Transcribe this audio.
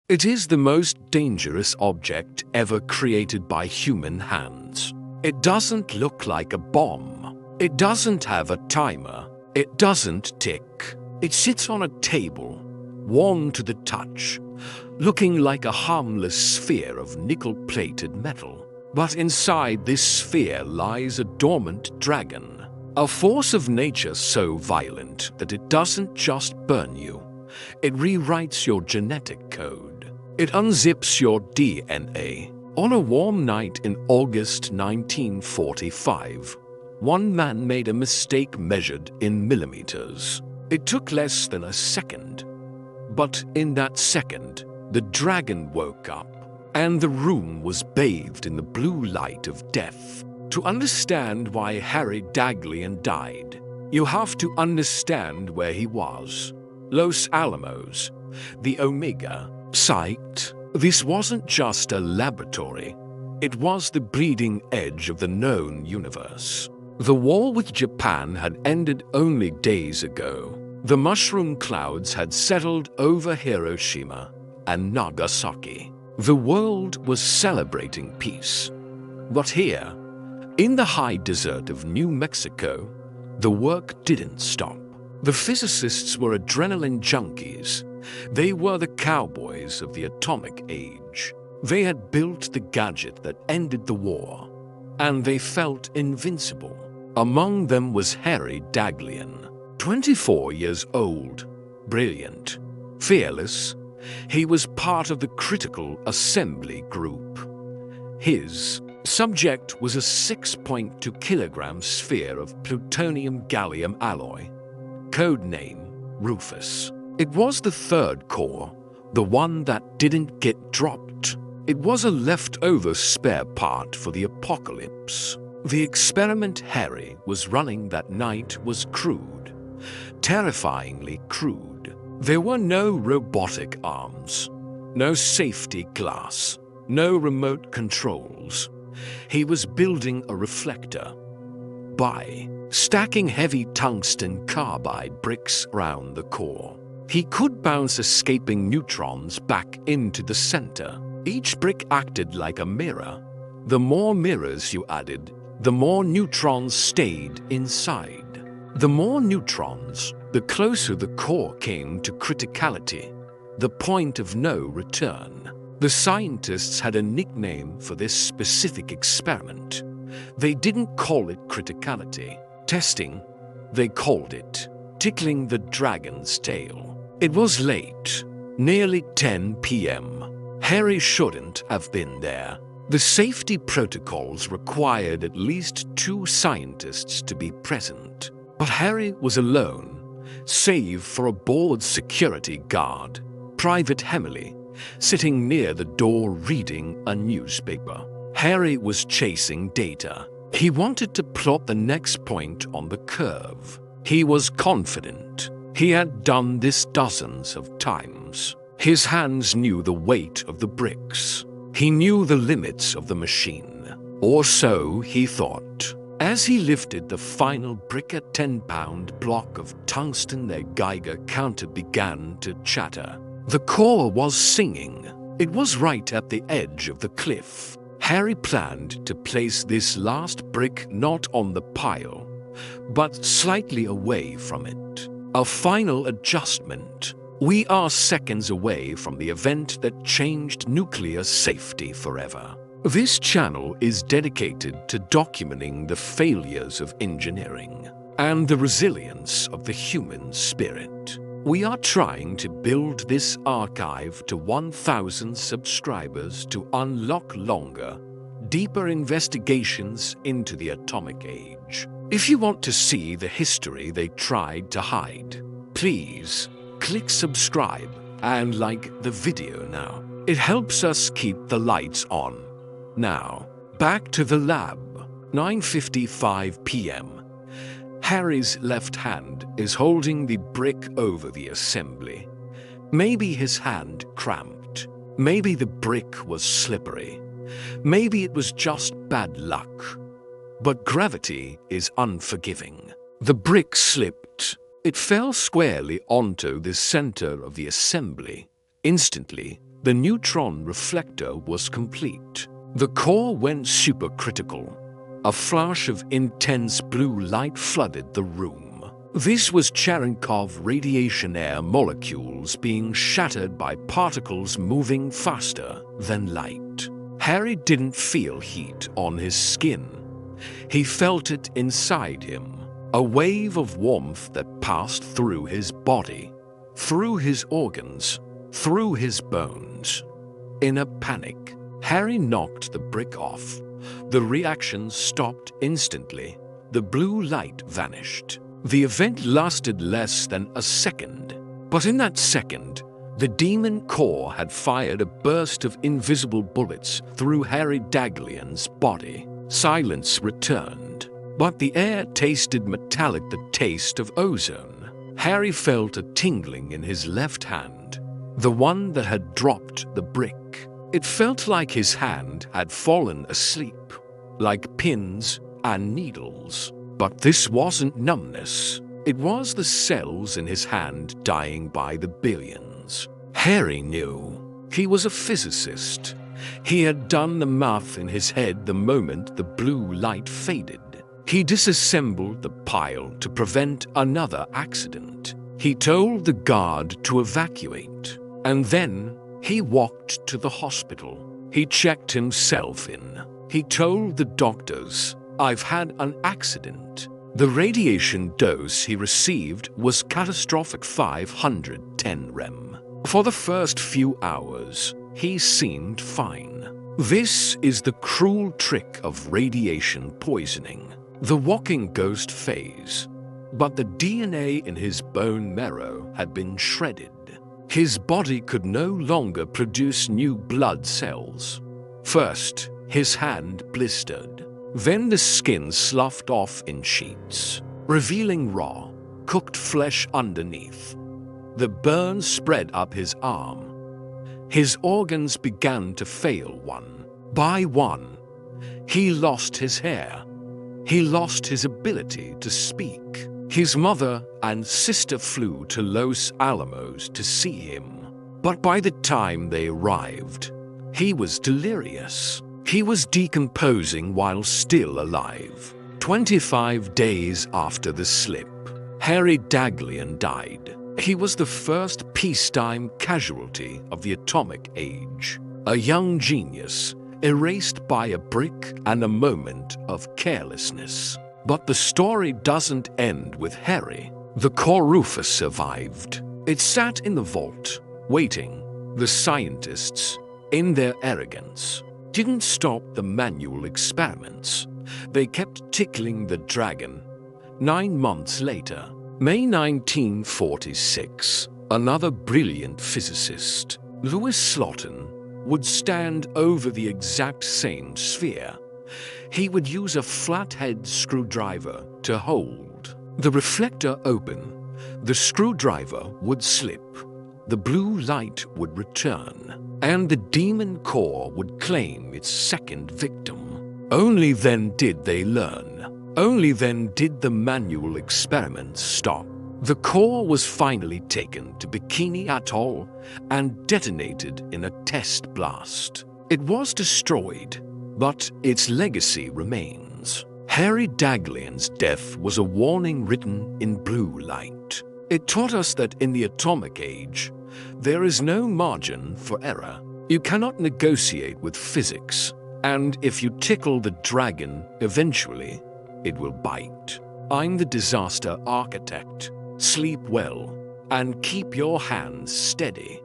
It is the most dangerous object ever created by human hands. It doesn't look like a bomb. It doesn't have a timer. It doesn't tick. It sits on a table, warm to the touch, looking like a harmless sphere of nickel-plated metal. But inside this sphere lies a dormant dragon, a force of nature so violent that it doesn't just burn you, it rewrites your genetic code. It unzips your DNA. On a warm night in August 1945, one man made a mistake measured in millimeters. It took less than a second. But in that second, the dragon woke up, and the room was bathed in the blue light of death. To understand why Harry Daghlian died, you have to understand where he was. Los Alamos, the Omega site. This wasn't just a laboratory. It was the bleeding edge of the known universe. The war with Japan had ended only days ago. The mushroom clouds had settled over Hiroshima and Nagasaki. The world was celebrating peace. But here, in the high desert of New Mexico, the work didn't stop. The physicists were adrenaline junkies. They were the cowboys of the atomic age. They had built the gadget that ended the war, and they felt invincible. Among them was Harry Daghlian, 24 years old, brilliant, fearless. He was part of the critical assembly group. His subject was a 6.2 kilogram sphere of plutonium-gallium alloy, codename Rufus. It was the third core, the one that didn't get dropped. It was a leftover spare part for the apocalypse. The experiment Harry was running that night was crude, terrifyingly crude. There were no robotic arms, no safety glass, no remote controls. He was building a reflector by stacking heavy tungsten carbide bricks around the core. He could bounce escaping neutrons back into the center. Each brick acted like a mirror. The more mirrors you added, the more neutrons stayed inside. The more neutrons, the closer the core came to criticality, the point of no return. The scientists had a nickname for this specific experiment. They didn't call it criticality testing. They called it tickling the dragon's tail. It was late, nearly 10 p.m. Harry shouldn't have been there. The safety protocols required at least 2 scientists to be present. But Harry was alone, save for a bored security guard, Private Hemley, sitting near the door reading a newspaper. Harry was chasing data. He wanted to plot the next point on the curve. He was confident. He had done this dozens of times. His hands knew the weight of the bricks. He knew the limits of the machine. Or so he thought. As he lifted the final brick, a 10-pound block of tungsten, their Geiger counter began to chatter. The core was singing. It was right at the edge of the cliff. Harry planned to place this last brick not on the pile, but slightly away from it. A final adjustment. We are seconds away from the event that changed nuclear safety forever. This channel is dedicated to documenting the failures of engineering and the resilience of the human spirit. We are trying to build this archive to 1,000 subscribers to unlock longer, deeper investigations into the atomic age. If you want to see the history they tried to hide, please click subscribe and like the video now. It helps us keep the lights on. Now, back to the lab. 9:55 p.m. Harry's left hand is holding the brick over the assembly. Maybe his hand cramped. Maybe the brick was slippery. Maybe it was just bad luck. But gravity is unforgiving. The brick slipped. It fell squarely onto the center of the assembly. Instantly, The neutron reflector was complete. The core went supercritical. A flash of intense blue light flooded the room. This was Cherenkov radiation air molecules being shattered by particles moving faster than light. Harry didn't feel heat on his skin. He felt it inside him, a wave of warmth that passed through his body, through his organs, through his bones. In a panic, Harry knocked the brick off. The reaction stopped instantly. The blue light vanished. The event lasted less than a second, but in that second, the demon core had fired a burst of invisible bullets through Harry Daghlian's body. Silence returned, but the air tasted metallic, the taste of ozone. Harry felt a tingling in his left hand, the one that had dropped the brick. It felt like his hand had fallen asleep, like pins and needles. But this wasn't numbness. It was the cells in his hand dying by the billions. Harry knew. He was a physicist. He had done the math in his head the moment the blue light faded. He disassembled the pile to prevent another accident. He told the guard to evacuate. And then he walked to the hospital. He checked himself in. He told the doctors, "I've had an accident." The radiation dose he received was catastrophic 510 rem. For the first few hours, he seemed fine. This is the cruel trick of radiation poisoning, the walking ghost phase. But the DNA in his bone marrow had been shredded. His body could no longer produce new blood cells. First, his hand blistered. Then the skin sloughed off in sheets, revealing raw, cooked flesh underneath. The burn spread up his arm. His organs began to fail one by one. He lost his hair. He lost his ability to speak. His mother and sister flew to Los Alamos to see him. But by the time they arrived, he was delirious. He was decomposing while still alive. 25 days after the slip, Harry Daghlian died. He was the first peacetime casualty of the atomic age. A young genius, erased by a brick and a moment of carelessness. But the story doesn't end with Harry. The core Rufus survived. It sat in the vault, waiting. The scientists, in their arrogance, didn't stop the manual experiments. They kept tickling the dragon. 9 months later, May 1946, another brilliant physicist, Louis Slotin, would stand over the exact same sphere. He would use a flathead screwdriver to hold the reflector open. The screwdriver would slip. The blue light would return, and the demon core would claim its second victim. Only then did they learn. Only then did the manual experiments stop. The core was finally taken to Bikini Atoll and detonated in a test blast. It was destroyed, but its legacy remains. Harry Daghlian's death was a warning written in blue light. It taught us that in the atomic age, there is no margin for error. You cannot negotiate with physics, and if you tickle the dragon, eventually, it will bite. I'm the disaster architect. Sleep well, and keep your hands steady.